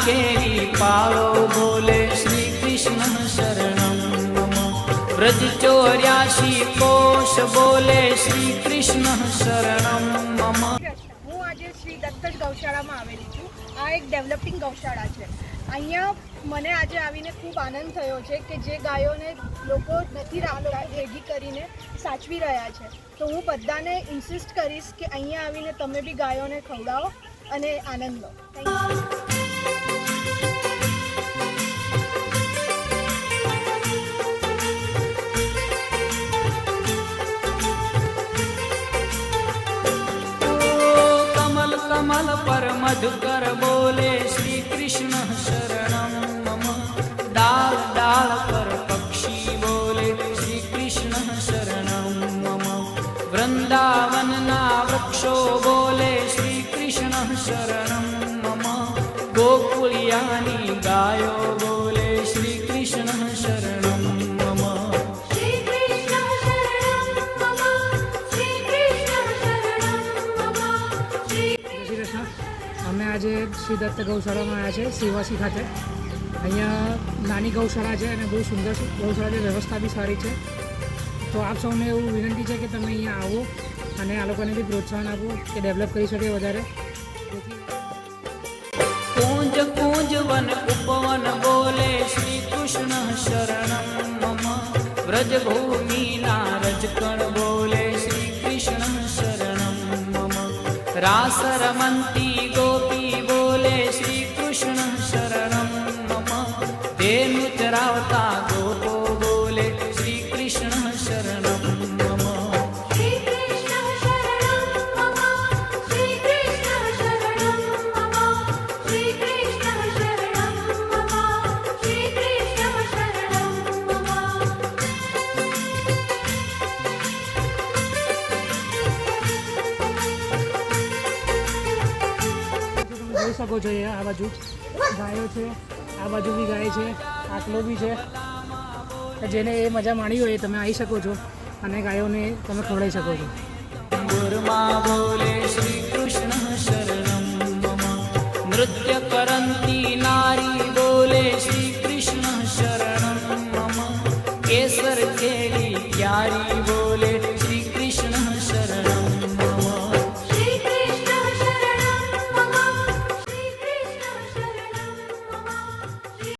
केली पाळो बोले श्री कृष्ण शरणं मम। व्रज 84 कोश बोले श्री कृष्ण शरणं मम। હું આજે શ્રી દત્ત ગૌશાળામાં આવેલી છું। આ એક ડેવલપિંગ ગૌશાળા છે। અહીંયા મને આજે આવીને ખૂબ આનંદ થયો છે કે જે ગાયોને લોકો નથી ભેગી કરીને સાચવી રહ્યા છે, તો હું બધાને ઇન્સિસ્ટ કરીશ કે અહીંયા આવીને તમે બી ગાયોને ખવડાવો અને આનંદ લો। Thank you. कमल पर मधुकर बोले श्री कृष्ण शरणं मम। डाल डाल पर पक्षी बोले श्री कृष्ण शरणं मम। वृंदावन ना वृक्षो बोले श्री कृष्ण शरणं मम। गोकुलियानी गायो बोले श्री कृष्ण शरणं मम। અમે આજે શ્રી દત્ત ગૌશાળામાં આવ્યા છે સેવાસી ખાતે। અહીંયા નાની ગૌશાળા છે અને બહુ સુંદર ગૌશાળા છે, વ્યવસ્થા બી સારી છે। તો આપ સૌને એવું વિનંતી છે કે તમે અહીંયા આવો અને આ લોકોને બી પ્રોત્સાહન આપો કે ડેવલપ કરી શકે વધારે। कूंज कूंज वन उपवन बोले श्री कृष्ण शरणं मम। व्रज भूमि नारजकण बोले श्री कृष्ण शरणं मम। रास रमन्ती गोपी बोले श्री कृष्ण शरणं मम। धेनु चरावता गोपो बोले श्री कृष्ण शरणं मम। જોઈ શકો છો આ બાજુ ગાયો છે, આ બાજુ બી ગાય છે, આટલો બી છે। જેને એ મજા માણી હોય તમે આવી શકો છો અને ગાયોને તમે ખવડાવી શકો છો। गुरुमा बोले श्री कृष्ण शरणं मम। नृत्य करन्ती नारी बोले श्री कृष्ण शरणं मम। केसर केली प्यारी बोले